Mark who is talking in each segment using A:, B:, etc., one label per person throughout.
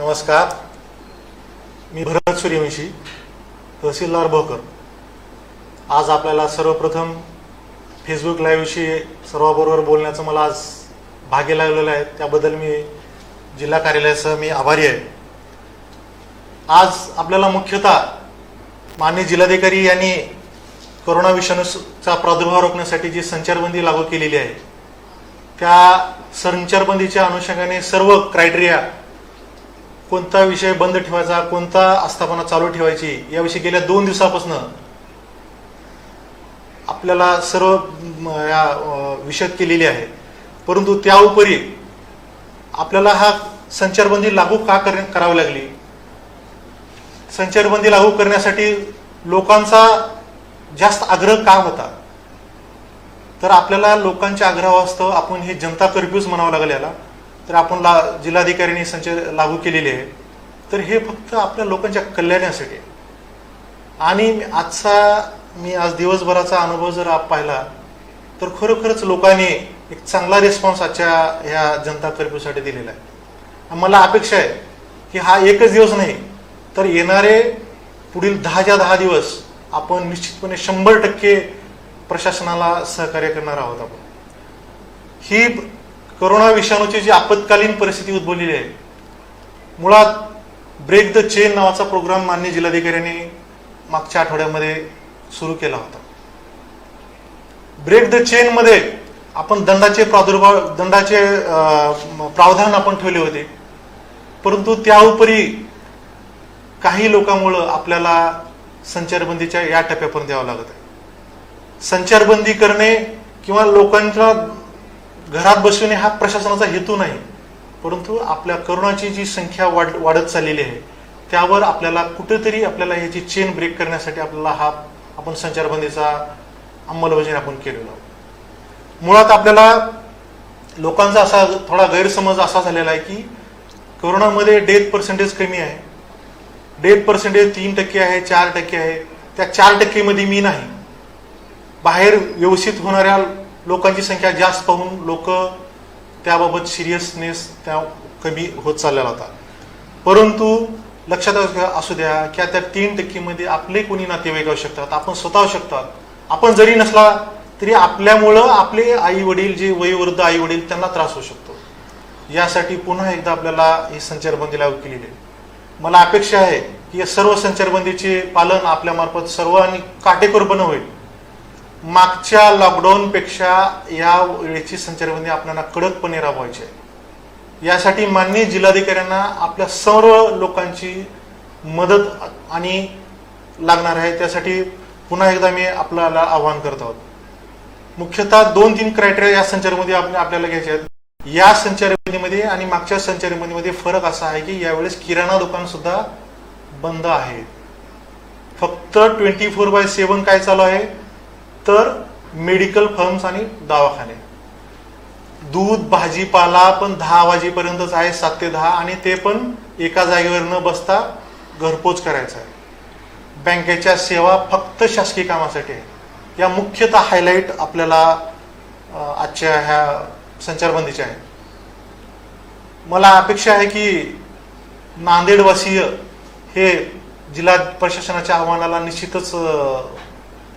A: नमस्कार, मी भरत सूर्यवंशी, तहसीलदार भोकर। आज आपल्याला सर्वप्रथम फेसबुक लाईव्हविषयी सर्वांबरोबर बोलण्याचं मला आज भाग्य लागलेलं आहे, त्याबद्दल मी जिल्हा कार्यालयाचा मी आभारी आहे। आज आपल्याला मुख्यतः माननीय जिल्हाधिकारी यांनी कोरोना विषाणूचा प्रादुर्भाव रोखण्यासाठी जी संचारबंदी लागू केलेली आहे, त्या संचारबंदीच्या अनुषंगाने सर्व क्रायटेरिया, कोणता विषय बंद ठेवायचा, कोणता आस्थापना चालू ठेवायची, याविषयी गेल्या 2 दिवसापासून आपल्याला सर्व विशद केलेली आहे। परंतु त्या उपरी आपल्याला हा संचारबंदी लागू का करावी लागली, संचारबंदी लागू करण्यासाठी लोकांचा जास्त आग्रह का होता, तर आपल्याला लोकांच्या आग्रहास्तव आपण हे जनता कर्फ्यूज म्हणावं लागेल याला, तर आपण जिल्हाधिकाऱ्यांनी संचार लागू केलेले आहे। तर हे फक्त आपल्या लोकांच्या कल्याणासाठी। आणि मी आज दिवसभराचा अनुभव जर पाहिला तर खरोखरच लोकांनी एक चांगला रिस्पॉन्स आजच्या ह्या जनता कर्फ्यूसाठी दिलेला आहे। मला अपेक्षा आहे की हा एकच दिवस नाही, तर येणारे पुढील 10 दिवस आपण निश्चितपणे 100% प्रशासनाला सहकार्य करणार आहोत। आपण ही कोरोना विषाणूची जी आपत्कालीन परिस्थिती उद्भवलेली आहे, मुळात ब्रेक द चेन नावाचा प्रोग्राम माननीय जिल्हाधिकाऱ्यांनी मागच्या आठवड्यामध्ये सुरू केला होता। ब्रेक द चेन मध्ये आपण दंडाचे प्रावधान आपण ठेवले होते, परंतु त्या उपरी काही लोकांमुळे आपल्याला संचारबंदीच्या या टप्प्यापर्यंत यावं लागत आहे। संचारबंदी करणे किंवा लोकांच्या घरात बसवणे हा प्रशासनाचा हेतू नाही, परंतु आपल्या कोरोनाची जी संख्या वाढत चाललेली आहे, त्यावर आपल्याला कुठेतरी आपल्याला याची चेन ब्रेक करण्यासाठी आपल्याला आपण संचारबंदीचा अंमलबजावणी आपण केलेलो आहोत। मुळात आपल्याला लोकांचा असा थोडा गैरसमज असा झालेला आहे की कोरोनामध्ये डेथ पर्सेंटेज कमी आहे, डेथ पर्सेंटेज 3% आहे, 4% आहे। त्या 4% मध्ये मी नाही, बाहेर व्यवस्थित होणाऱ्या लोकांची संख्या जास्त पाहून लोक त्याबाबत सिरियसनेस त्या कमी होत चाललेला होता। परंतु लक्षात असू द्या की त्या 3% मध्ये आपले कोणी नातेवाईक असू शकतात, आपण स्वतः असू शकतात, आपण जरी नसला तरी आपल्यामुळं आपले आई वडील, जे वयोवृद्ध आई वडील, त्यांना त्रास होऊ शकतो। यासाठी पुन्हा एकदा आपल्याला ही संचारबंदी लागू केलेली आहे। मला अपेक्षा आहे की या सर्व संचारबंदीचे पालन आपल्यामार्फत सर्वांनी काटेकोरपणे होईल। मागच्या लॉकडाऊन पेक्षा या वेळेची संचारबंदी आपल्याला कडकपणे राबवायची आहे। यासाठी माननीय जिल्हाधिकाऱ्यांना आपल्या सर्व लोकांची मदत आणि लागणार आहे। त्यासाठी पुन्हा एकदा मी आपल्याला आवाहन करत आहोत। मुख्यतः 2-3 क्रायटेरिया या संचारबंदी आपल्याला घ्यायचे आहेत। या संचारबंदीमध्ये आणि मागच्या संचारबंदीमध्ये फरक असा आहे की यावेळेस किराणा दुकान सुद्धा बंद आहे। फक्त 24/7 काय चालू आहे, तर मेडिकल फर्म्स आणि दवाखाने। दूध भाजीपाला पण 10 वाजेपर्यंतच आहे, 7 ते 10, आणि ते पण एका जागेवर न बसता घरपोच करायचं आहे। बँकेच्या सेवा फक्त शासकीय कामासाठी आहे। या मुख्यतः हायलाइट आपल्याला आजच्या ह्या संचारबंदीच्या आहे। मला अपेक्षा आहे की नांदेडवासीय हे जिल्हा प्रशासनाच्या आव्हानाला निश्चितच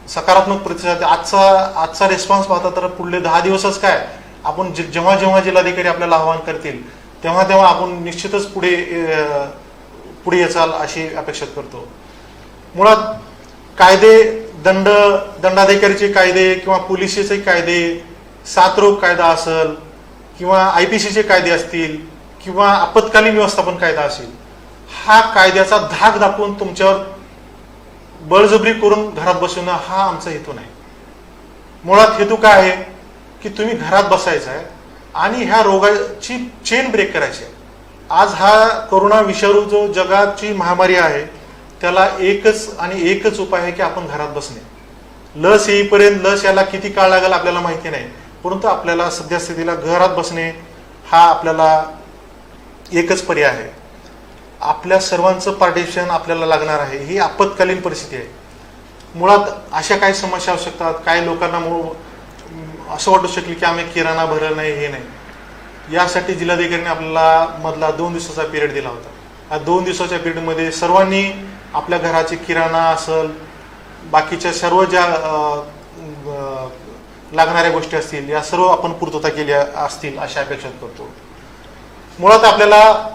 A: सकारात्मक प्रतिसाद। आजचा रिस्पॉन्स पाहता तर पुढले 10 दिवसच काय, आपण जेव्हा जेव्हा जिल्हाधिकारी आपल्याला आवाहन करतील तेव्हा तेव्हा आपण निश्चितच पुढे याचाल अशी अपेक्षा करतो। मुळात कायदे, दंडाधिकारीचे कायदे किंवा पोलिसीचे कायदे, साथरोग कायदा असेल किंवा IPCचे कायदे असतील किंवा आपत्कालीन व्यवस्थापन कायदा असेल, हा कायद्याचा धाक दाखवून तुमच्यावर बळजबरी करून घरात बसवणं हा आमचा हेतू नाही। मुळात हेतू काय आहे की तुम्ही घरात बसायचं आहे आणि ह्या रोगाची चेन ब्रेक करायची आहे। आज हा कोरोना विषाणू जो जगाची महामारी आहे, त्याला एकच उपाय आहे की आपण घरात बसणे। लस येईपर्यंत, लस याला किती काळ लागेल आपल्याला माहिती नाही, परंतु आपल्याला सध्या स्थितीला घरात बसणे हा आपल्याला एकच पर्याय आहे। आपल्या सर्वांचं पार्टिसिपेशन आपल्याला लागणार आहे। ही आपत्कालीन परिस्थिती आहे। मुळात अशा काही समस्या असू शकतात, काही लोकांना असं वाटू शकेल की आम्ही किराणा भरला नाही, हे नाही। यासाठी जिल्हाधिकाऱ्यांनी आपल्याला मधला 2 दिवसाचा पिरियड दिला होता। या 2 दिवसाच्या पिरियडमध्ये सर्वांनी आपल्या घराची किराणा असेल, बाकीच्या सर्व ज्या लागणाऱ्या गोष्टी असतील या सर्व आपण पूर्तता केल्या असतील अशा अपेक्षा करतो. मुळात आपल्याला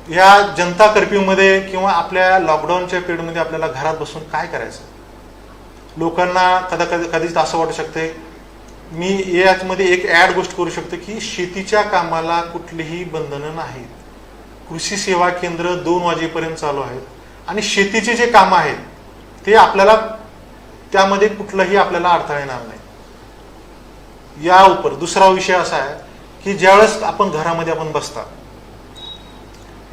A: या जनता कर्फ्यूमध्ये किंवा आपल्या लॉकडाऊनच्या पिरियडमध्ये आपल्याला घरात बसून काय करायचं. लोकांना कधीच असं वाटू शकते, मी यामध्ये एक ॲड गोष्ट करू शकतो की शेतीच्या कामाला कुठलीही बंधनं नाहीत. कृषी सेवा केंद्र 2 वाजेपर्यंत चालू आहेत आणि शेतीचे जे कामं आहेत ते आपल्याला त्यामध्ये कुठलाही आपल्याला अडथळा येणार नाही. या उपर दुसरा विषय असा आहे की ज्यावेळेस आपण घरामध्ये बसता,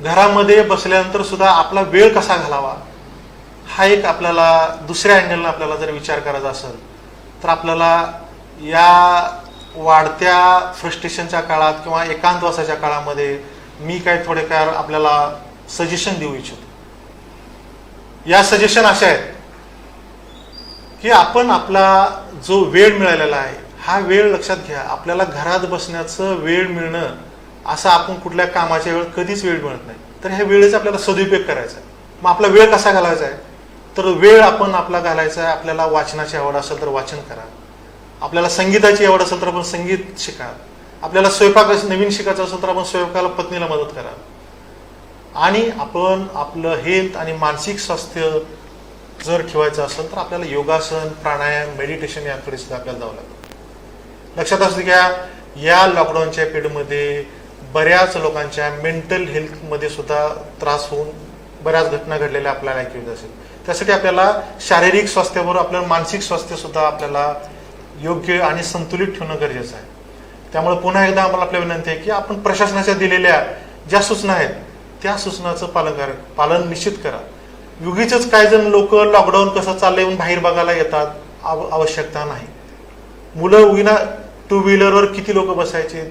A: घरामध्ये बसल्यानंतर सुद्धा आपला वेळ कसा घालावा हा एक आपल्याला दुसऱ्या अँगलनं आपल्याला जर विचार करायचा असेल तर आपल्याला या वाढत्या फ्रस्ट्रेशनच्या काळात किंवा एकांतवासाच्या काळामध्ये मी काय थोडेफार आपल्याला सजेशन देऊ इच्छितो. या सजेशन अशा आहेत की आपण आपला जो वेळ मिळालेला आहे हा वेळ लक्षात घ्या. आपल्याला घरात बसण्याचं वेळ मिळणं असं आपण कुठल्या कामाच्या वेळ कधीच वेळ मिळत नाही. तर ह्या वेळेचा आपल्याला सदुपयोग करायचा आहे. मग आपला वेळ कसा घालायचा आहे तर वेळ आपण आपला घालायचा आहे. आपल्याला वाचनाची आवड असेल तर वाचन करा, आपल्याला संगीताची आवड असेल तर आपण संगीत शिका, आपल्याला स्वयंपाक नवीन शिकायचं असेल तर आपण स्वयंपाकाला पत्नीला मदत करा, आणि आपण आपलं हेल्थ आणि मानसिक स्वास्थ्य जर ठेवायचं असेल तर आपल्याला योगासन, प्राणायाम, मेडिटेशन याकडे सुद्धा आपल्याला जावं लागतं. लक्षात असू द्या, या लॉकडाऊनच्या पिरियडमध्ये बऱ्याच लोकांच्या मेंटल हेल्थमध्ये सुद्धा त्रास होऊन बऱ्याच घटना घडलेल्या आपल्याला ऐकू असेल. त्यासाठी आपल्याला शारीरिक स्वास्थ्याबरोबर आपलं मानसिक स्वास्थ्य सुद्धा आपल्याला योग्य आणि संतुलित ठेवणं गरजेचं आहे. त्यामुळे पुन्हा एकदा आम्हाला आपल्या विनंती आहे की आपण प्रशासनाच्या दिलेल्या ज्या सूचना आहेत त्या सूचनाचं पालन निश्चित करा. युगीच काही जण लोक लॉकडाऊन कसं चाललंय म्हणून बाहेर बघायला येतात, आवश्यकता नाही. मुलं उगीना 2 व्हीलरवर किती लोक बसायचे,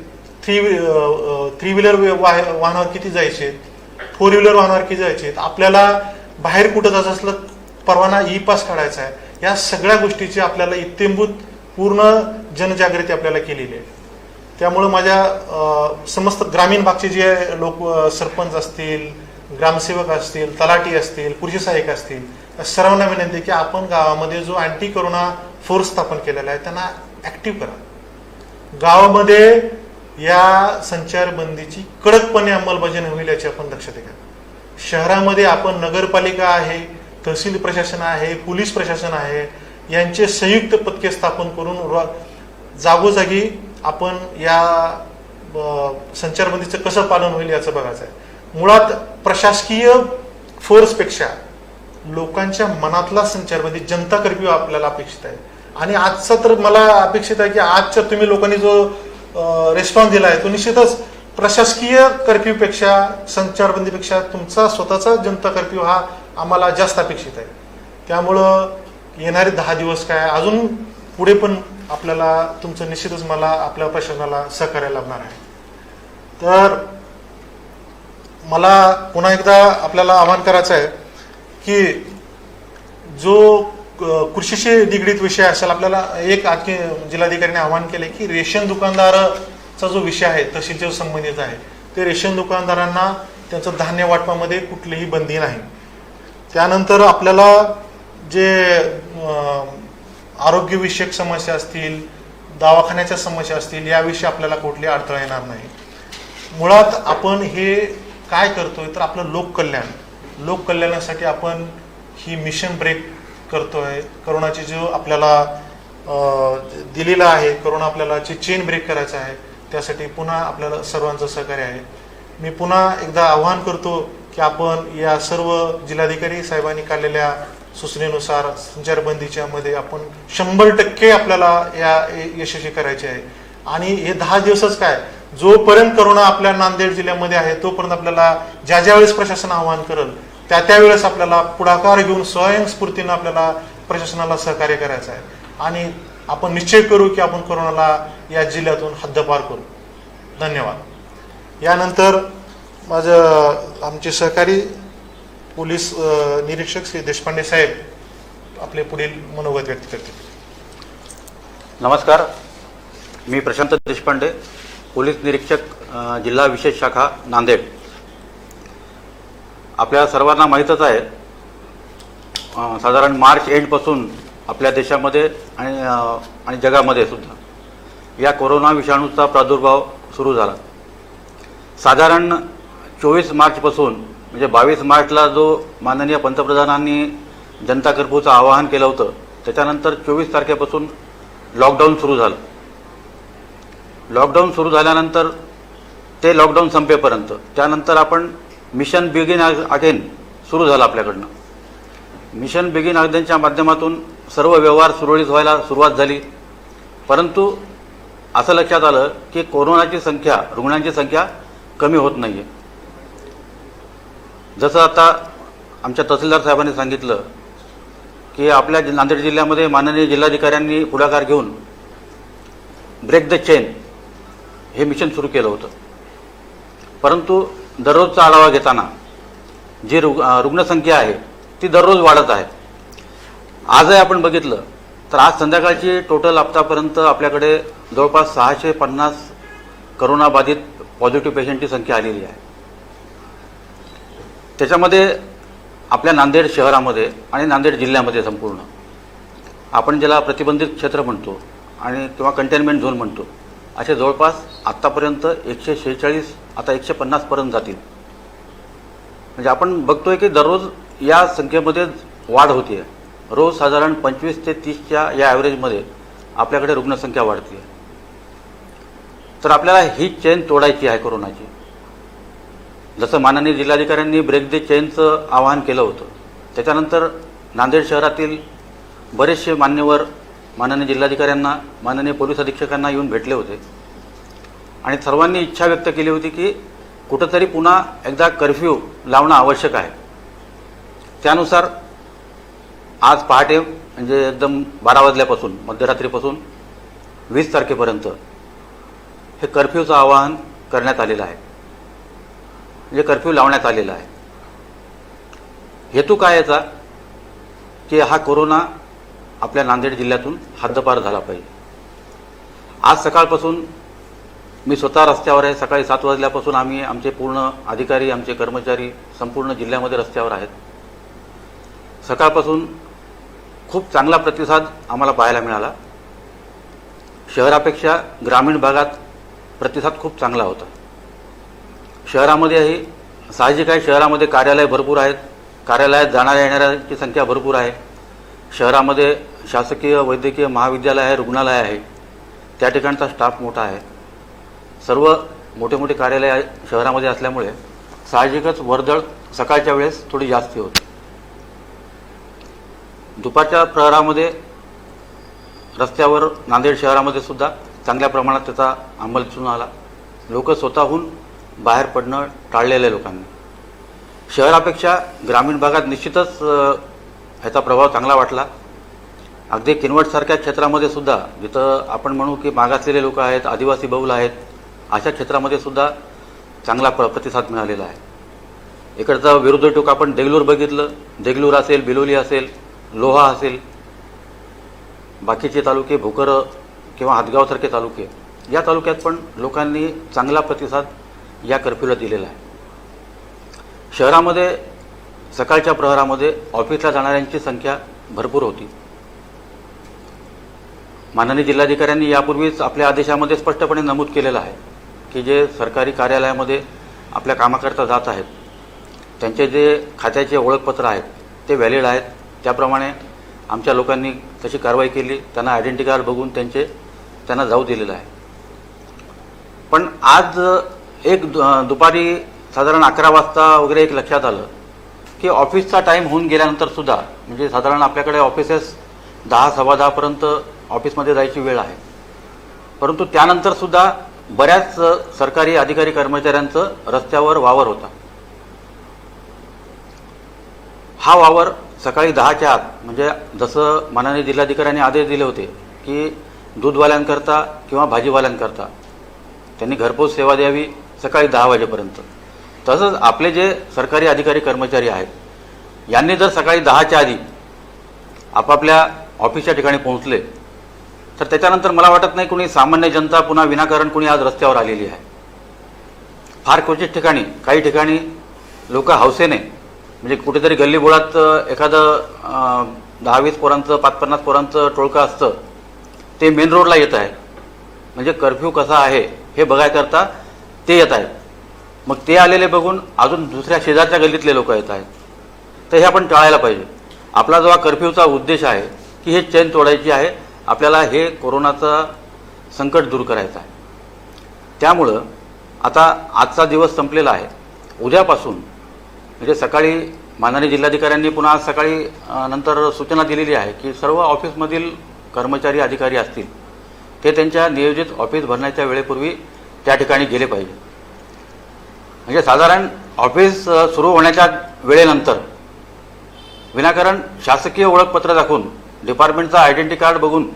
A: 3 व्हीलर वाहनावर किती जायचे, 4 व्हीलर वाहनावर किती जायचे. आपल्याला बाहेर कुठं जायचं असलं परवाना ई-पास काढायचा आहे. या सगळ्या गोष्टीची आपल्याला इत्तेंभूत पूर्ण जनजागृती आपल्याला केलेली आहे. त्यामुळं माझ्या समस्त ग्रामीण भागचे जे लोक, सरपंच असतील, ग्रामसेवक असतील, तलाठी असतील, कृषी सहाय्यक असतील, या सर्वांना विनंती आहे की आपण गावामध्ये जो अँटी कोरोना फोर्स स्थापन केलेला आहे त्यांना ऍक्टिव्ह करा. गावामध्ये या संचारबंदीची कडकपणे अंमलबजावणी होईल याची आपण दक्षता घ्या. शहरामध्ये आपण नगरपालिका आहे, तहसील प्रशासन आहे, पोलीस प्रशासन आहे, यांचे संयुक्त पथके स्थापन करून जागोजागी आपण या संचारबंदीचं कसं पालन होईल याचं बघायचं आहे. मुळात प्रशासकीय फोर्सपेक्षा लोकांच्या मनातला संचारबंदी, जनता कर्फ्यू आपल्याला अपेक्षित आहे. आणि आजचा तर मला अपेक्षित आहे की आजच्या तुम्ही लोकांनी जो रिस्पॉन्स दिला आहे तो निश्चितच प्रशासकीय कर्फ्यूपेक्षा, संचारबंदीपेक्षा तुमचा स्वतःचा जनता कर्फ्यू हा आम्हाला जास्त अपेक्षित आहे. त्यामुळं येणारे 10 दिवस काय अजून पुढे पण आपल्याला तुमचं निश्चितच मला आपल्या प्रशासनाला सहकार्य लाभणार आहे. तर मला पुन्हा एकदा आपल्याला आवाहन करायचं आहे की जो कृषीशी निगडीत विषय असेल, आपल्याला एक आणखी जिल्हाधिकाऱ्यांनी आवाहन केले की रेशन दुकानदाराचा जो विषय आहे तहसीलच्या संबंधित आहे, ते रेशन दुकानदारांना त्यांचं धान्य वाटपामध्ये कुठलीही बंदी नाही. त्यानंतर आपल्याला जे आरोग्यविषयक समस्या असतील, दवाखान्याच्या समस्या असतील, याविषयी आपल्याला कुठली अडथळा येणार नाही. मुळात आपण हे काय करतोय तर आपलं लोककल्याणासाठी आपण ही मिशन ब्रेक करतोय. करोनाची जो आपल्याला दिलेला आहे, करोना आपल्याला चेन ब्रेक करायचा आहे, त्यासाठी पुन्हा आपल्याला सर्वांचं सहकार्य आहे. मी पुन्हा एकदा आवाहन करतो की आपण या सर्व जिल्हाधिकारी साहेबांनी काढलेल्या सूचनेनुसार संचारबंदीच्या मध्ये आपण 100% आपल्याला या यशस्वी करायचे आहे. आणि हे 10 दिवसच काय, जोपर्यंत करोना आपल्या नांदेड जिल्ह्यामध्ये आहे तोपर्यंत आपल्याला ज्या वेळेस प्रशासन आवाहन करेल त्यावेळेस आपल्याला पुढाकार घेऊन स्वयंस्फूर्तीनं आपल्याला प्रशासनाला सहकार्य करायचं आहे. आणि आपण निश्चय करू की आपण करोनाला या जिल्ह्यातून हद्दपार करू. धन्यवाद. यानंतर आमचे सहकारी पोलीस निरीक्षक श्री देशपांडे साहेब आपले पुढील मनोगत व्यक्त करतील.
B: नमस्कार, मी प्रशांत देशपांडे, पोलीस निरीक्षक, जिल्हा विशेष शाखा नांदेड. आपल्या सर्वांना माहीतच आहे, साधारण मार्च एंडपासून आपल्या देशामध्ये आणि जगामध्ये सुद्धा या कोरोना विषाणूचा प्रादुर्भाव सुरू झाला. साधारण 24 मार्चपासून म्हणजे 22 मार्चला जो माननीय पंतप्रधानांनी जनता कर्फ्यूचं आवाहन केलं होतं, त्याच्यानंतर 24 तारखेपासून लॉकडाऊन सुरू झालं. लॉकडाऊन सुरू झाल्यानंतर ते लॉकडाऊन संपेपर्यंत त्यानंतर आपण मिशन बिगिन अगेन सुरू झालं आपल्याकडनं. मिशन बिगिन अगेनच्या माध्यमातून सर्व व्यवहार सुरळीत व्हायला सुरुवात झाली. परंतु असं लक्षात आलं की कोरोनाची संख्या, रुग्णांची संख्या कमी होत नाही आहे. जसं आता आमच्या तहसीलदार साहेबांनी सांगितलं की आपल्या नांदेड जिल्ह्यामध्ये माननीय जिल्हाधिकाऱ्यांनी पुढाकार घेऊन ब्रेक द चेन हे मिशन सुरू केलं होतं. परंतु दररोजचा आढावा घेताना जी रुग्णसंख्या आहे ती दररोज वाढत आहे. आजही आपण बघितलं तर आज संध्याकाळची टोटल आत्तापर्यंत आपल्याकडे जवळपास 650 करोनाबाधित पॉझिटिव्ह पेशंटची संख्या आलेली आहे. त्याच्यामध्ये आपल्या नांदेड शहरामध्ये आणि नांदेड जिल्ह्यामध्ये संपूर्ण आपण ज्याला प्रतिबंधित क्षेत्र म्हणतो आणि किंवा कंटेनमेंट झोन म्हणतो, असे जवळपास आत्तापर्यंत 146 आता 150 पर्यंत जातील. म्हणजे आपण बघतोय की दररोज या संख्येमध्ये वाढ होती आहे. रोज साधारण 25 ते 30च्या या ॲव्हरेजमध्ये आपल्याकडे रुग्णसंख्या वाढते आहे. तर आपल्याला ही चेन तोडायची आहे कोरोनाची. जसं माननीय जिल्हाधिकाऱ्यांनी ब्रेक द चेनचं आवाहन केलं होतं, त्याच्यानंतर नांदेड शहरातील बरेचसे मान्यवर माननीय जिल्हाधिकाऱ्यांना, माननीय पोलीस अधीक्षकांना येऊन भेटले होते आणि सर्वांनी इच्छा व्यक्त केली होती की कुठंतरी पुन्हा एकदा कर्फ्यू लावणं आवश्यक आहे. त्यानुसार आज पहाटे म्हणजे एकदम 12 वाजल्यापासून मध्यरात्रीपासून 20 तारखेपर्यंत हे कर्फ्यूचं आवाहन करण्यात आलेलं आहे, म्हणजे कर्फ्यू लावण्यात आलेला आहे. हेतू काय याचा की हा कोरोना आपल्या नांदेड जिल्ह्यातून हद्दपार झाला पाहिजे. आज सकाळपासून मी स्वतः रस्त्यावर आहे. सकाळी 7 वाजल्यापासून आम्ही, आमचे पूर्ण अधिकारी, आमचे कर्मचारी संपूर्ण जिल्ह्यामध्ये रस्त्यावर आहेत. सकाळपासून खूप चांगला प्रतिसाद आम्हाला पाहायला मिळाला. शहरापेक्षा ग्रामीण भागात प्रतिसाद खूप चांगला होता. शहरामध्येही साहजिक आहे, शहरामध्ये कार्यालय भरपूर आहेत, कार्यालयात जाणाऱ्या येणाऱ्यांची संख्या भरपूर आहे. शहरामध्ये शासकीय वैद्यकीय महाविद्यालय आहे, रुग्णालय आहे, त्या ठिकाणचा स्टाफ मोठा आहे. सर्व मोठे मोठे कार्यालय शहरामध्ये असल्यामुळे साहजिकच वर्दळ सकाळच्या वेळेस थोडी जास्ती होती. दुपारच्या प्रहरामध्ये रस्त्यावर नांदेड शहरामध्ये सुद्धा चांगल्या प्रमाणात त्याचा अंमल दिसून आला. लोक स्वतःहून बाहेर पडणं टाळलेल्या लोकांनी. शहरापेक्षा ग्रामीण भागात निश्चितच ह्याचा प्रभाव चांगला वाटला. अगदी किनवटसारख्या क्षेत्रामध्ये सुद्धा, जिथं आपण म्हणू की मागासलेले लोक आहेत, आदिवासी बहुल आहेत, अशा क्षेत्रामध्ये सुद्धा चांगला प्रतिसाद मिळालेला आहे. इकडचं विरुद्ध टोक आपण देगलूर बघितलं. देगलूर असेल, बिलोली असेल, लोहा असेल, बाकीचे तालुके, भोकर किंवा हातगावसारखे तालुके, या तालुक्यात पण लोकांनी चांगला प्रतिसाद या कर्फ्यूला दिलेला आहे. शहरामध्ये सकाळच्या प्रहरामध्ये ऑफिसला जाणाऱ्यांची संख्या भरपूर होती. माननीय जिल्हाधिकाऱ्यांनी यापूर्वीच आपल्या आदेशामध्ये स्पष्टपणे नमूद केलेलं आहे की जे सरकारी कार्यालयामध्ये आपल्या कामाकरता जात आहेत त्यांचे जे खात्याचे ओळखपत्र आहेत ते व्हॅलिड आहेत. त्याप्रमाणे आमच्या लोकांनी तशी कारवाई केली. त्यांना आयडेंटिटी कार्ड बघून त्यांना जाऊ दिलेलं आहे. पण आज दुपारी साधारण 11 वाजता वगैरे एक लक्षात आलं की ऑफिसचा टाईम होऊन गेल्यानंतर सुद्धा, म्हणजे साधारण आपल्याकडे ऑफिसेस 10 सव्वा 10 पर्यंत ऑफिसमध्ये जायची वेळ आहे, परंतु त्यानंतर सुद्धा बऱ्याच सरकारी अधिकारी कर्मचाऱ्यांचं रस्त्यावर वावर होता. हा वावर सकाळी 10च्या आत, म्हणजे जसं माननीय जिल्हाधिकाऱ्यांनी आदेश दिले होते की दूधवाल्यांकरता किंवा भाजीवाल्यांकरता त्यांनी घरपोच सेवा द्यावी सकाळी 10 वाजेपर्यंत, तसंच आपले जे सरकारी अधिकारी कर्मचारी आहेत यांनी जर सकाळी 10च्या आधी आपापल्या ऑफिसच्या ठिकाणी पोहोचले तर त्याच्यानंतर मला वाटत नाही कोणी सामान्य जनता पुन्हा विनाकारण कोणी आज रस्त्यावर आलेली आहे. फार क्वचित ठिकाणी, काही ठिकाणी लोक हौसेने म्हणजे कुठेतरी गल्लीबोळात एखादं 10-20 पोरांचं 5-50 पोरांचं टोळकं असतं, ते मेन रोडला येत आहे. म्हणजे कर्फ्यू कसा आहे हे बघायकरता ते येत आहेत. मग ते आलेले बघून अजून दुसऱ्या शेजारच्या गल्लीतले लोक येत आहेत. तर हे आपण टाळायला पाहिजे. आपला जो हा कर्फ्यूचा उद्देश आहे की हे चेन तोडायची आहे, आपल्याला हे कोरोनाचं संकट दूर करायचं आहे. त्यामुळं आता आजचा दिवस संपलेला आहे. उद्यापासून म्हणजे सकाळी माननीय जिल्हाधिकाऱ्यांनी पुन्हा आज सकाळी नंतर सूचना दिलेली आहे की सर्व ऑफिसमधील कर्मचारी अधिकारी असतील ते त्यांच्या नियोजित ऑफिस भरण्याच्या वेळेपूर्वी त्या ठिकाणी गेले पाहिजे. म्हणजे साधारण ऑफिस सुरू होण्याच्या वेळेनंतर विनाकारण शासकीय ओळखपत्र दाखवून डिपार्टमेंटचा आयडेंटिटी कार्ड बघून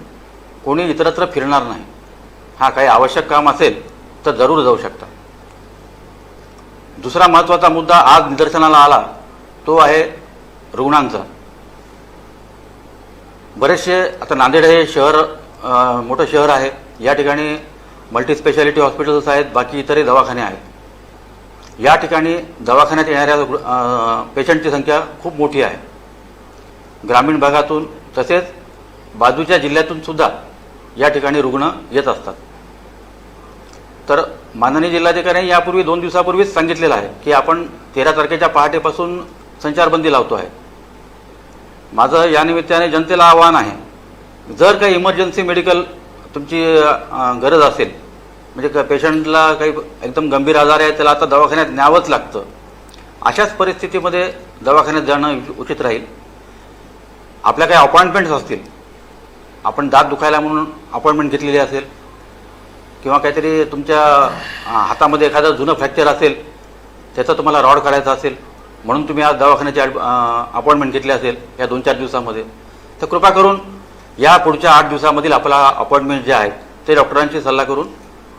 B: कोणी इतरत्र फिरणार नाही. हा काही आवश्यक काम असेल तर जरूर जाऊ शकता. दुसरा महत्त्वाचा मुद्दा आज निदर्शनाला आला तो आहे रुग्णांचा. बरेचसे आता नांदेड हे शहर मोठं शहर आहे. या ठिकाणी मल्टीस्पेशालिटी हॉस्पिटल्स आहेत, बाकी इतरही दवाखाने आहेत. या ठिकाणी दवाखान्यात येणाऱ्या पेशंटची संख्या खूप मोठी आहे. ग्रामीण भागातून तसेच बाजूच्या जिल्ह्यातून सुद्धा या ठिकाणी रुग्ण येत असतात. तर माननीय जिल्हाधिकाऱ्यांनी यापूर्वी 2 दिवसापूर्वीच सांगितलेलं आहे की आपण 13 तारखेच्या पहाटेपासून संचारबंदी लावतो आहे. माझं या निमित्ताने जनतेला आवाहन आहे, जर काही इमर्जन्सी मेडिकल तुमची गरज असेल, म्हणजे पेशंटला काही एकदम गंभीर आजार आहे, त्याला आता दवाखान्यात न्यावंच लागतं, अशाच परिस्थितीमध्ये दवाखान्यात जाणं उचित राहील. आपल्या काही अपॉइंटमेंट्स असतील, आपण दात दुखायला म्हणून अपॉइंटमेंट घेतलेली असेल किंवा काहीतरी तुमच्या हातामध्ये एखादं जुनं फ्रॅक्चर असेल, त्याचा तुम्हाला रॉड काढायचा असेल म्हणून तुम्ही आज दवाखान्याची अपॉइंटमेंट घेतली असेल या 2-4 दिवसामध्ये, तर कृपा करून या पुढच्या 8 दिवसामधील आपला अपॉइंटमेंट जे आहेत ते डॉक्टरांशी सल्ला करून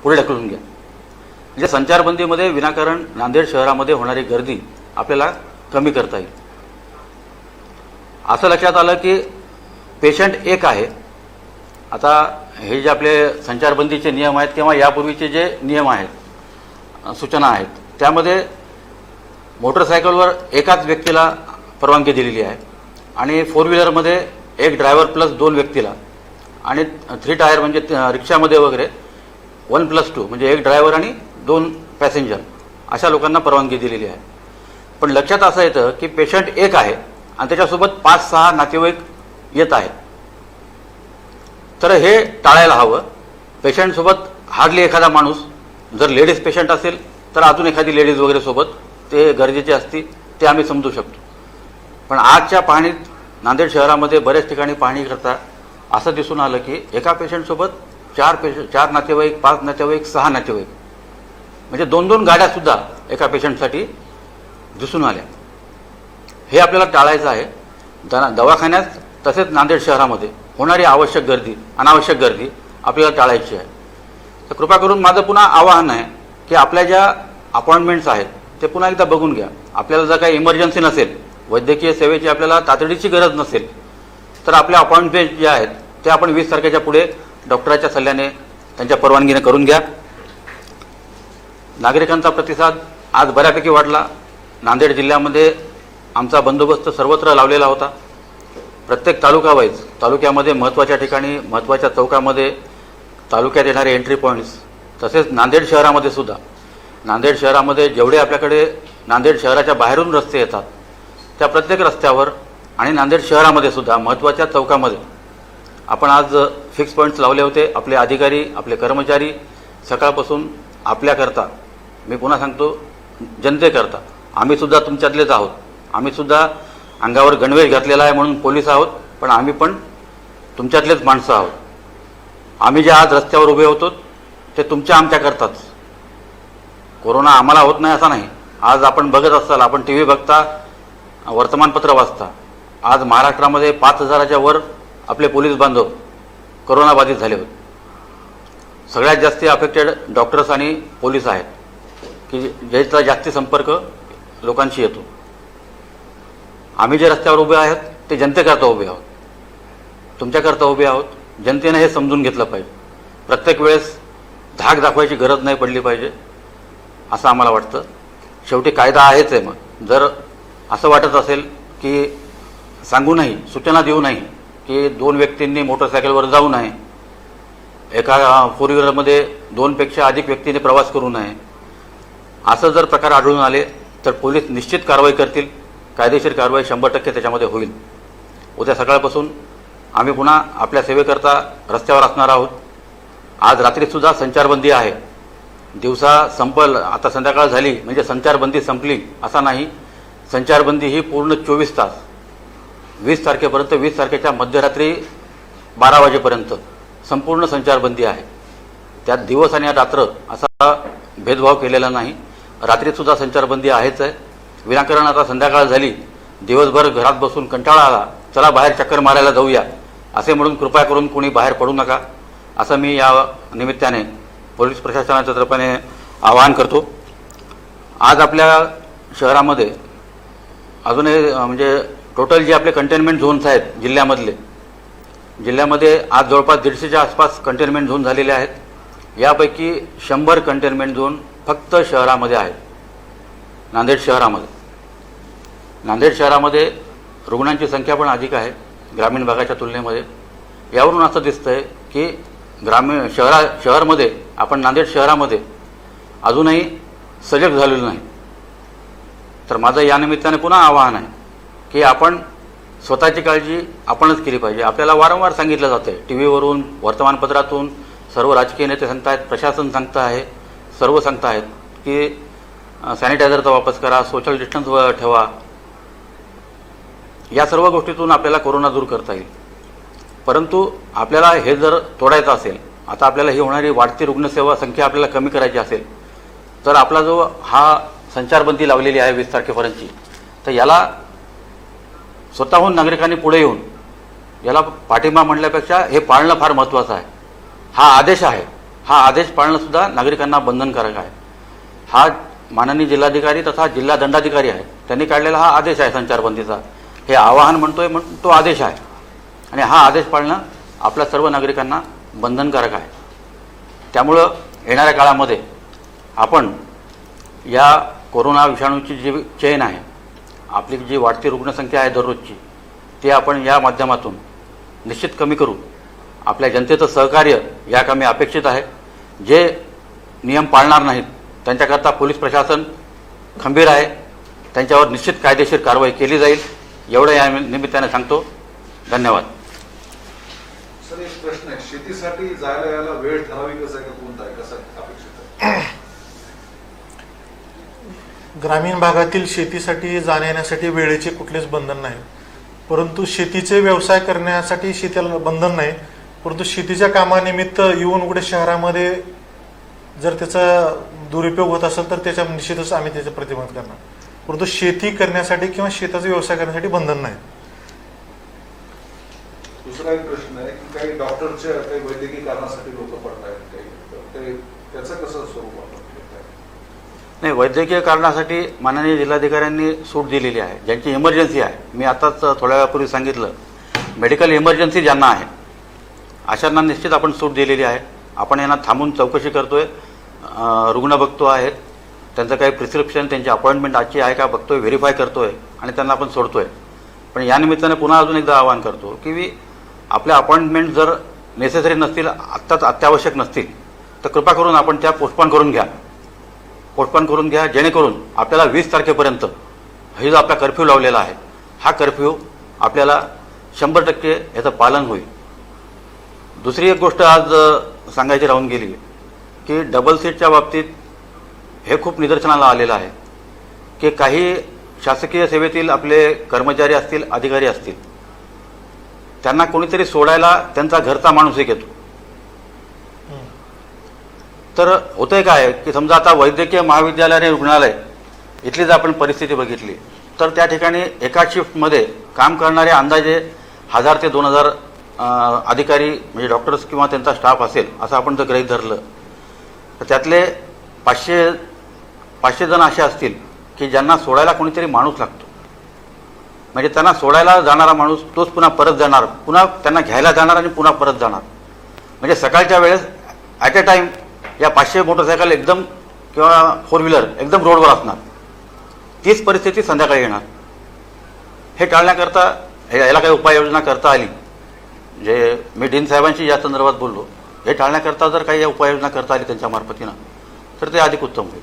B: पुढे ढकलून घ्या. म्हणजे संचारबंदीमध्ये विनाकारण नांदेड शहरामध्ये होणारी गर्दी आपल्याला कमी करता येईल. असं लक्षात आलं की पेशंट एक आहे. आता हे जे आपले संचारबंदीचे नियम आहेत किंवा यापूर्वीचे जे नियम आहेत, सूचना आहेत, त्यामध्ये मोटरसायकलवर एकाच व्यक्तीला परवानगी दिलेली आहे आणि 4 व्हीलरमध्ये एक ड्रायव्हर प्लस 2 व्यक्तीला आणि 3 टायर म्हणजे रिक्षामध्ये वगैरे 1+2 म्हणजे एक ड्रायव्हर आणि 2 पॅसेंजर अशा लोकांना परवानगी दिलेली आहे. पण लक्षात असं येतं की पेशंट एक आहे आणि त्याच्यासोबत 5-6 नातेवाईक येत आहेत. तर हे टाळायला हवं. पेशंटसोबत हार्डली एखादा माणूस, जर लेडीज पेशंट असेल तर अजून एखादी लेडीज वगैरे सोबत ते गरजेचे असते, ते आम्ही समजू शकतो. पण आजच्या पाहणीत नांदेड शहरामध्ये बऱ्याच ठिकाणी पाहणी करता असं दिसून आलं की एका पेशंटसोबत 4 नातेवाईक, 5 नातेवाईक, 6 नातेवाईक म्हणजे 2-2 गाड्यासुद्धा एका पेशंटसाठी दिसून आल्या. हे आपल्याला टाळायचं आहे. दवाखान्यात तसेच नांदेड शहरामध्ये होणारी आवश्यक गर्दी, अनावश्यक गर्दी आपल्याला टाळायची आहे. तर कृपा करून माझं पुन्हा आवाहन आहे की आपल्या ज्या अपॉइंटमेंट्स आहेत ते पुन्हा एकदा बघून घ्या. आपल्याला जर काही इमर्जन्सी नसेल, वैद्यकीय सेवेची आपल्याला तातडीची गरज नसेल, तर आपल्या अपॉइंटमेंट जे आहेत ते आपण 20 तारखेच्या पुढे डॉक्टराच्या सल्ल्याने त्यांच्या परवानगीने करून घ्या. नागरिकांचा प्रतिसाद आज बऱ्यापैकी वाढला. नांदेड जिल्ह्यामध्ये आमचा बंदोबस्त सर्वत्र लावलेला होता. प्रत्येक तालुक्यामध्ये महत्त्वाच्या ठिकाणी, महत्त्वाच्या चौकामध्ये, तालुक्यात येणारे एंट्री पॉईंट्स, तसेच नांदेड शहरामध्ये सुद्धा, नांदेड शहरामध्ये जेवढे आपल्याकडे नांदेड शहराच्या बाहेरून रस्ते येतात त्या प्रत्येक रस्त्यावर आणि नांदेड शहरामध्ये सुद्धा महत्त्वाच्या चौकामध्ये आपण आज फिक्स पॉईंट्स लावले होते. आपले अधिकारी, आपले कर्मचारी सकाळपासून आपल्याकरता, मी पुन्हा सांगतो जनतेकरता, आम्ही सुद्धा तुमच्यातलेच आहोत. आम्ही सुद्धा अंगावर गणवेश घातलेला आहे म्हणून पोलीस आहोत, पण आम्ही पण तुमच्यातलेच माणसं आहोत. आम्ही जे आज रस्त्यावर उभे होतो ते तुमच्या आमच्याकरताच. कोरोना आम्हाला होत नाही असं नाही. आज आपण बघत असाल, आपण TV बघता, वर्तमानपत्र वाचता, आज महाराष्ट्रामध्ये 5,000च्या वर आपले पोलीस बांधव कोरोनाबाधित झाले होते. सगळ्यात जास्ती अफेक्टेड डॉक्टर्स आणि पोलीस आहेत की ज्याचा जास्ती संपर्क लोकांशी येतो. आम्ही जे रस्त्यावर उभे आहोत ते जनतेकरता उभे आहोत, तुमच्याकरता उभे आहोत. जनतेने हे समजून घेतलं पाहिजे. प्रत्येक वेळेस धाक दाखवायची गरज नाही पडली पाहिजे असं आम्हाला वाटतं. शेवटी कायदा आहेच आहे. मग जर असं वाटत असेल की सांगूनही सूचना देऊनही की 2 व्यक्तींनी मोटरसायकलवर जाऊ नये, एका 4 व्हीलरमध्ये 2पेक्षा अधिक व्यक्तींनी प्रवास करू नये, असं जर प्रकार आढळून आले तर पोलीस निश्चित कारवाई करतील. कायदेशीर कारवाई 100% त्याच्यामध्ये होईल. उद्या सकाळपासून आम्ही पुन्हा आपल्या सेवेकरता रस्त्यावर असणार आहोत. आज रात्रीसुद्धा संचारबंदी आहे. दिवसा संपल, आता संध्याकाळ झाली म्हणजे संचारबंदी संपली असा नाही. संचारबंदी ही पूर्ण 24 तास 20 तारखेपर्यंत, 20 तारखेच्या मध्यरात्री 12 वाजेपर्यंत संपूर्ण संचारबंदी आहे. त्यात दिवस आणि रात्र असा भेदभाव केलेला नाही. रात्रीसुद्धा संचारबंदी आहेच आहे. विनाकारण आता संध्याकाळ झाली, दिवसभर घरात बसून कंटाळा आला, चला बाहेर चक्कर मारायला जाऊया असे म्हणून कृपया करून कोणी बाहेर पडू नका, असं मी या निमित्ताने पोलीस प्रशासनाच्या तर्फे आवाहन करतो. आज आपल्या शहरामध्ये अजूनही म्हणजे टोटल जे आपले कंटेनमेंट झोन्स आहेत जिल्ह्यामध्ये आज जवळपास 150च्या आसपास कंटेनमेंट झोन झालेले आहेत. यापैकी 100 कंटेनमेंट झोन फक्त शहरामध्ये आहेत. नांदेड शहरामध्ये रुग्णांची संख्या पण अधिक आहे ग्रामीण भागाच्या तुलनेमध्ये. यावरून असं दिसतंय की ग्रामीण शहरामध्ये आपण नांदेड शहरामध्ये अजूनही सजग झालेलो नाही. तर माझं या निमित्ताने पुन्हा आवाहन आहे की आपण स्वतःची काळजी आपणच केली पाहिजे. आपल्याला वारंवार सांगितलं जातं, TV वरून, वर्तमानपत्रातून सर्व राजकीय नेते सांगतायत, प्रशासन सांगतं आहे, सर्व सांगत आहेत की सॅनिटायझरचा वापर करा, सोशल डिस्टन्स ठेवा. या सर्व गोष्टीतून आपल्याला कोरोना दूर करता येईल. परंतु आपल्याला हे जर तोडायचं असेल, आता आपल्याला ही होणारी वाढती रुग्णसेवा संख्या आपल्याला कमी करायची असेल, तर आपला जो हा संचारबंदी लावलेली आहे 20 तारखेपर्यंतची, तर याला स्वतःहून नागरिकांनी पुढे येऊन याला पाठिंबा म्हणल्यापेक्षा हे पाळणं फार महत्त्वाचं आहे. हा आदेश आहे, हा आदेश पाळणंसुद्धा नागरिकांना बंधनकारक आहे. हा माननीय जिल्हाधिकारी तथा जिल्हा दंडाधिकारी आहेत, त्यांनी काढलेला हा आदेश आहे संचारबंदीचा. हे आवाहन म्हणतोय म्हणून तो आदेश आहे आणि हा आदेश पाळणं आपल्या सर्व नागरिकांना बंधनकारक आहे. त्यामुळं येणाऱ्या काळामध्ये आपण या कोरोना विषाणूची जी चेन आहे, आपली जी वाढती रुग्णसंख्या आहे दररोजची, ती आपण या माध्यमातून निश्चित कमी करू. आपल्या जनतेचं सहकार्य या कामी अपेक्षित आहे. जे नियम पाळणार नाहीत त्यांच्याकरता पोलीस प्रशासन खंबीर आहे. त्यांच्यावर निश्चित कायदेशीर कारवाई केली जाईल, एवढं या निमित्ताने सांगतो. धन्यवाद.
C: सर, एक प्रश्न आहे, शेतीसाठी जायला यायला वेळ ठराविकच आहे का कोणता आहे, कसा अपेक्षित आहे?
A: ग्रामीण भागातील शेतीसाठी जाण्या येण्यासाठी वेळेचे कुठलेच बंधन नाही. परंतु शेतीचे व्यवसाय करण्यासाठी शेतीला बंधन नाही. परंतु शेतीच्या कामानिमित्त येऊन कुठे शहरामध्ये जर त्याचा दुरुपयोग होत असेल तर त्याच्या निश्चितच आम्ही त्याचे प्रतिबंध करणार. परंतु शेती करण्यासाठी किंवा शेताचा व्यवसाय करण्यासाठी बंधन नाही.
C: दुसरा एक प्रश्न आहे की काही डॉक्टरच्या काही वैद्यकीय कारणासाठी लोक पडतायत, काही त्याचं कसं स्वरूप आपण
B: नाही, वैद्यकीय कारणासाठी माननीय जिल्हाधिकाऱ्यांनी सूट दिलेली आहे. ज्यांची इमर्जन्सी आहे, मी आताच थोड्या वेळापूर्वी सांगितलं, मेडिकल इमर्जन्सी ज्यांना आहे अशांना निश्चित आपण सूट दिलेली आहे. आपण यांना थांबून चौकशी करतोय, रुग्ण बघतो आहेत, त्यांचं काही प्रिस्क्रिप्शन, त्यांची अपॉइंटमेंट आजची आहे का बघतोय, व्हेरीफाय करतोय आणि त्यांना आपण सोडतोय. पण या निमित्ताने पुन्हा अजून एकदा आवाहन करतो की आपल्या अपॉइंटमेंट जर नेसेसरी नसतील, आत्ताच अत्यावश्यक नसतील, तर कृपा करून आपण त्या पोस्टपोन करून घ्या, जेणेकरून आपल्याला 20 तारखेपर्यंत हे जो आपला कर्फ्यू लावलेला आहे, हा कर्फ्यू आपल्याला 100% याचं पालन होईल. दुसरी एक गोष्ट आज सांगायची राहून गेली की डबल सीटच्या बाबतीत हे खूप निदर्शनाला आलेलं आहे की काही शासकीय सेवेतील आपले कर्मचारी असतील, अधिकारी असतील, त्यांना कोणीतरी सोडायला त्यांचा घरचा माणूस एक येतो. तर होतंय काय की समजा आता वैद्यकीय महाविद्यालय आणि रुग्णालय इथली जर आपण परिस्थिती बघितली तर त्या ठिकाणी एका शिफ्टमध्ये काम करणारे अंदाजे 1000 ते 2000 अधिकारी म्हणजे डॉक्टर्स किंवा त्यांचा स्टाफ असेल असं आपण जर गृहीत धरलं, तर त्यातले 500 जण असे असतील की ज्यांना सोडायला कोणीतरी माणूस लागतो. म्हणजे त्यांना सोडायला जाणारा माणूस तोच पुन्हा परत जाणार, पुन्हा त्यांना घ्यायला जाणार आणि पुन्हा परत जाणार. म्हणजे सकाळच्या वेळेस ॲट अ टाईम या 500 मोटरसायकल एकदम किंवा 4 व्हीलर एकदम रोडवर असणार. तीच परिस्थिती संध्याकाळी येणार. हे टाळण्याकरता याला काही उपाययोजना करता आली, जे मी डीन साहेबांशी या संदर्भात बोललो, हे टाळण्याकरता जर काही उपाययोजना करता आली त्यांच्या मार्फतीनं तर ते अधिक उत्तम होईल.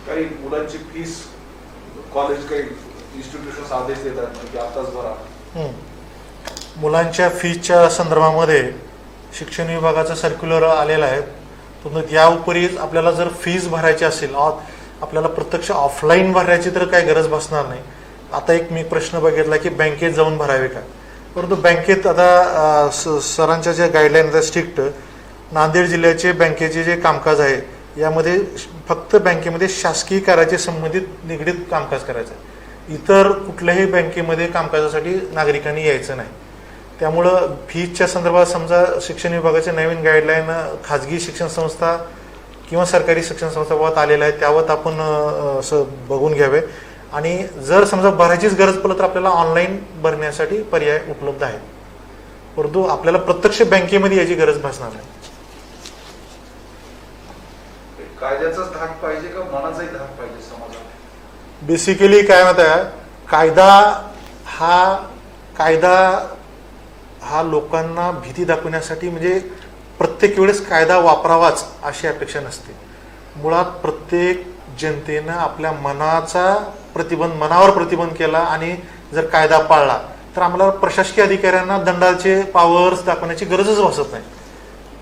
C: काही मुलांची फीस कॉलेज काही इन्स्टिट्यूशन आदेश देतात की आताच भरा.
A: मुलांच्या फीच्या संदर्भामध्ये शिक्षण विभागाचा सर्क्युलर आलेला आहे. परंतु या उपरी आपल्याला जर फीज भरायची असेल, आपल्याला प्रत्यक्ष ऑफलाईन भरायची तर काही गरज भासणार नाही. आता एक मी प्रश्न बघितला की बँकेत जाऊन भरावे का, परंतु बँकेत आता सरांच्या ज्या गाईडलाईन आहेत स्ट्रिक्ट, नांदेड जिल्ह्याचे बँकेचे जे कामकाज आहे यामध्ये फक्त बँकेमध्ये शासकीय कार्याचे संबंधित निगडीत कामकाज करायचं आहे. इतर कुठल्याही बँकेमध्ये कामकाजासाठी नागरिकांनी यायचं नाही. त्यामुळं फीजच्या संदर्भात समजा शिक्षण विभागाच्या नवीन गाईडलाईन खाजगी शिक्षण संस्था किंवा सरकारी शिक्षण संस्थाबाबत आलेल्या आहेत, त्याबाबत आपण असं बघून घ्यावे. आणि जर समजा भरायचीच गरज पडली तर आपल्याला ऑनलाईन भरण्यासाठी पर्याय उपलब्ध आहेत, परंतु आपल्याला प्रत्यक्ष बँकेमध्ये याची गरज भासणार नाही.
C: कायद्याचाच धाक पाहिजे का मनाचाही धाक पाहिजे समाजाला?
A: बेसिकली काय म्हणत आहे, कायदा हा लोकांना भीती दाखवण्यासाठी, म्हणजे प्रत्येक वेळेस कायदा वापरावाच अशी अपेक्षा नसते. मुळात प्रत्येक जनतेनं आपल्या मनावर प्रतिबंध केला आणि जर कायदा पाळला तर आम्हाला प्रशासकीय अधिकाऱ्यांना दंडाचे पावर्स दाखवण्याची गरजच भासत नाही.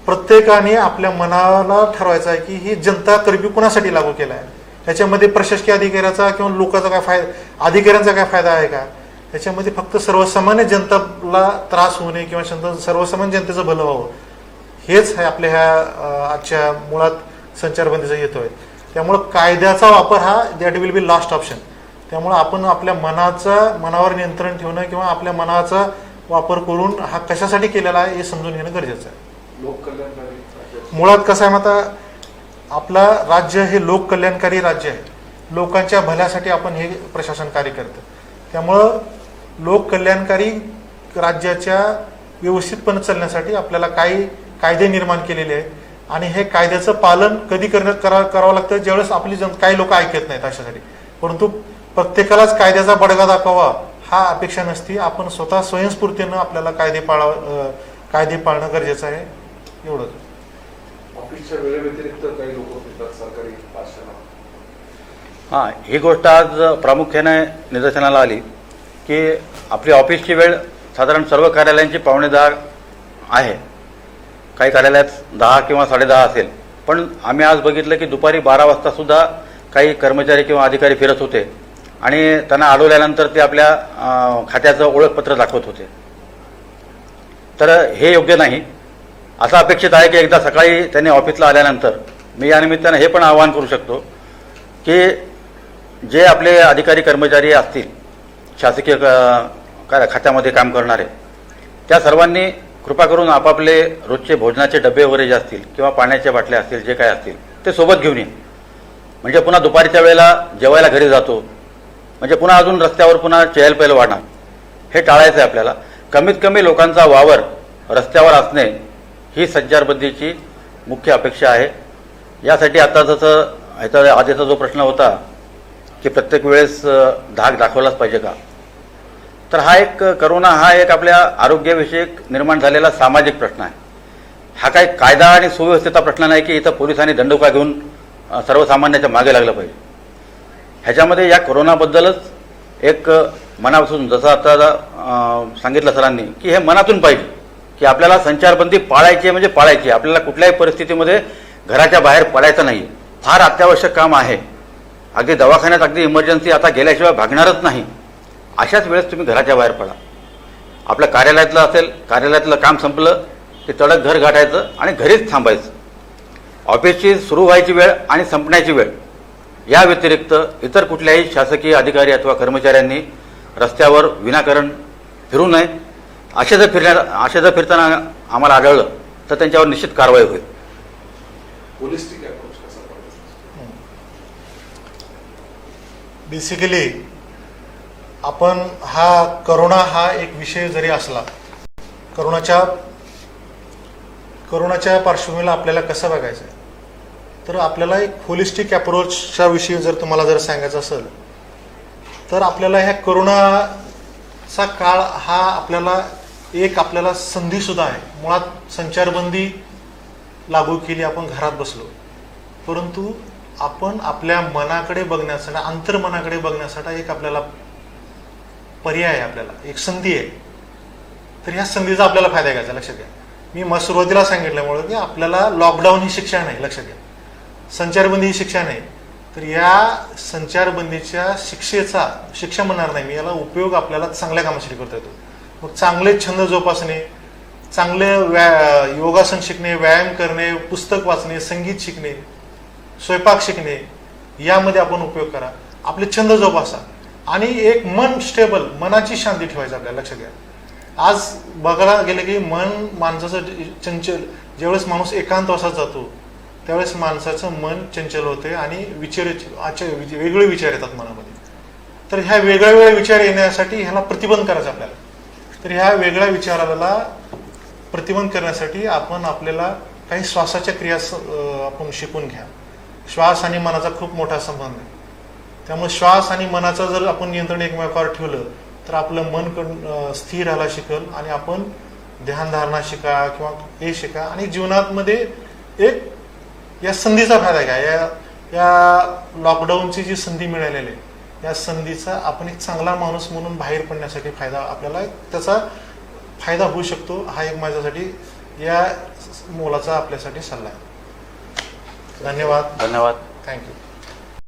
A: प्रत्येकाने आपल्या मनाला ठरवायचं आहे की ही जनता कर्फ्यू कुणासाठी लागू केला आहे, त्याच्यामध्ये प्रशासकीय अधिकाऱ्याचा किंवा लोकांचा काय फायदा, अधिकाऱ्यांचा काय फायदा आहे का, त्याच्यामध्ये फक्त सर्वसामान्य जनतेला त्रास होणे किंवा सर्वसामान्य जनतेचं भलं व्हावं, हेच आहे आपल्या ह्या आजच्या मुळात संचारबंदीचा हेतू आहे. त्यामुळं कायद्याचा वापर हा that will be last option. त्यामुळं आपण आपल्या मनावर नियंत्रण ठेवणं किंवा आपल्या मनाचा वापर करून हा कशासाठी केलेला आहे हे समजून घेणं गरजेचं आहे. मुळात कसं आहे, आता आपला राज्य हे लोक कल्याणकारी राज्य आहे. लोकांच्या भल्यासाठी आपण हे प्रशासन कार्य करतं. त्यामुळं लोक कल्याणकारी राज्याच्या व्यवस्थितपणे चालण्यासाठी आपल्याला काही कायदे निर्माण केलेले आहेत आणि हे कायद्याचं पालन कधी करावं लागतं, ज्यावेळेस आपली काही लोक ऐकत नाहीत अशासाठी. परंतु प्रत्येकालाच कायद्याचा बडगा दाखवावा हा अपेक्षा नसती. आपण स्वतः स्वयंस्फूर्तीनं आपल्याला कायदे पाळणं गरजेचं आहे, एवढंच.
C: ऑफिसच्या वेळेव्यतिरिक्त काही लोक फिरतात सरकारी भाषणात.
B: हां, ही गोष्ट आज प्रामुख्याने निदर्शनाला आली की आपली ऑफिसची वेळ साधारण सर्व कार्यालयांची 9:15 आहे. काही कार्यालयात 10 किंवा 10:30 असेल, पण आम्ही आज बघितलं की दुपारी 12 वाजता सुद्धा काही कर्मचारी किंवा अधिकारी फिरत होते आणि त्यांना अडवल्यानंतर ते आपल्या खात्याचं ओळखपत्र दाखवत होते. तर हे योग्य नाही. असं अपेक्षित आहे की एकदा सकाळी त्यांनी ऑफिसला आल्यानंतर मी या निमित्तानं हे पण आवाहन करू शकतो की जे आपले अधिकारी कर्मचारी असतील शासकीय खात्यामध्ये काम करणारे, त्या सर्वांनी कृपा करून आपापले रोजचे भोजनाचे डबे वगैरे जे असतील किंवा पाण्याच्या बाटल्या असतील, जे काय असतील ते सोबत घेऊन ये. म्हणजे पुन्हा दुपारच्या वेळेला जेवायला घरी जातो म्हणजे पुन्हा अजून रस्त्यावर पुन्हा चहलपहल वाढणार, हे टाळायचं आहे आपल्याला. कमीत कमी लोकांचा वावर रस्त्यावर असणे ही संचारबंदीची मुख्य अपेक्षा आहे. यासाठी आता जसं आधीचा जो प्रश्न होता की प्रत्येक वेळेस धाक दाखवलाच पाहिजे का, तर करोना हा एक आपल्या आरोग्यविषयक निर्माण झालेला सामाजिक प्रश्न आहे. हा काही कायदा आणि सुव्यवस्थेचा प्रश्न नाही की इथं पोलिसांनी दंडुका घेऊन सर्वसामान्याच्या मागे लागलं पाहिजे. ह्याच्यामध्ये या कोरोनाबद्दलच एक मनापासून, जसं आता सांगितलं सरांनी की हे मनातून पाहिजे की आपल्याला संचारबंदी पाळायची म्हणजे पाळायची. आपल्याला कुठल्याही परिस्थितीमध्ये घराच्या बाहेर पडायचं नाही. फार अत्यावश्यक काम आहे, अगदी दवाखान्यात अगदी इमर्जन्सी आता गेल्याशिवाय भागणारच नाही, अशाच वेळेस तुम्ही घराच्या बाहेर पडा. आपल्या कार्यालयातलं असेल, कार्यालयातलं काम संपलं की तडक घर गाठायचं आणि घरीच थांबायचं. ऑफिसची सुरू व्हायची वेळ आणि संपण्याची वेळ या व्यतिरिक्त इतर कुठल्याही शासकीय अधिकारी अथवा कर्मचाऱ्यांनी रस्त्यावर विनाकारण फिरू नये. असे जर फिरताना आम्हाला आढळलं तर त्यांच्यावर निश्चित कारवाई होईल.
C: होलिस्टिक अप्रोच कसा पाहिजे?
A: बेसिकली आपण करोना हा एक विषय जरी असला, करोनाच्या पार्श्वभूमीला आपल्याला कसं बघायचं आहे, तर आपल्याला एक होलिस्टिक अप्रोचच्या विषयी जर तुम्हाला सांगायचं असेल तर आपल्याला ह्या कोरोनाचा काळ हा आपल्याला संधी सुद्धा आहे. मुळात संचारबंदी लागू केली, आपण घरात बसलो, परंतु आपण आपल्या मनाकडे बघण्यासाठी, अंतर्मनाकडे बघण्यासाठी एक आपल्याला पर्याय आहे, आपल्याला एक संधी आहे. तर ह्या संधीचा आपल्याला फायदा घ्यायचा. लक्षात घ्या, मी सुरुवातीला सांगितल्यामुळे की आपल्याला लॉकडाऊन ही शिक्षा नाही. लक्षात घ्या, संचारबंदी ही शिक्षा नाही. तर या संचारबंदीच्या शिक्षा म्हणणार नाही मी, याला उपयोग आपल्याला चांगल्या कामासाठी करता येतो. मग चांगले छंद जोपासणे, चांगले योगासन शिकणे, व्यायाम करणे, पुस्तक वाचणे, संगीत शिकणे, स्वयंपाक शिकणे, यामध्ये आपण उपयोग करा. आपले छंद जोपासा आणि एक मन स्टेबल, मनाची शांती ठेवायची आपल्याला. लक्षात घ्या, आज बघायला गेलं की मन माणसाचं चंचल, ज्यावेळेस माणूस एकांतवासात जातो त्यावेळेस माणसाचं मन चंचल होते आणि वेगळे विचार येतात मनामध्ये. तर ह्या वेगळ्या विचार येण्यासाठी ह्याला प्रतिबंध करायचं आपल्याला. तर ह्या वेगळ्या विचाराला प्रतिबंध करण्यासाठी आपल्याला काही श्वासाच्या क्रिया आपण शिकून घ्या. श्वास आणि मनाचा खूप मोठा संबंध आहे. त्यामुळे श्वास आणि मनाचं जर आपण नियंत्रण एकमेकावर ठेवलं तर आपलं मन स्थिर राहायला शिकल आणि आपण ध्यानधारणा शिका किंवा हे शिका आणि जीवनामध्ये एक या संधीचा फायदा घ्या. या लॉकडाऊनची जी संधी मिळालेली आहे, या संधीचा आपण एक चांगला माणूस म्हणून बाहेर पडण्यासाठी आपल्याला त्याचा फायदा होऊ शकतो. हा एक माझ्यासाठी या मोलाचा आपल्यासाठी सल्ला आहे. धन्यवाद.
B: धन्यवाद.
A: थँक्यू.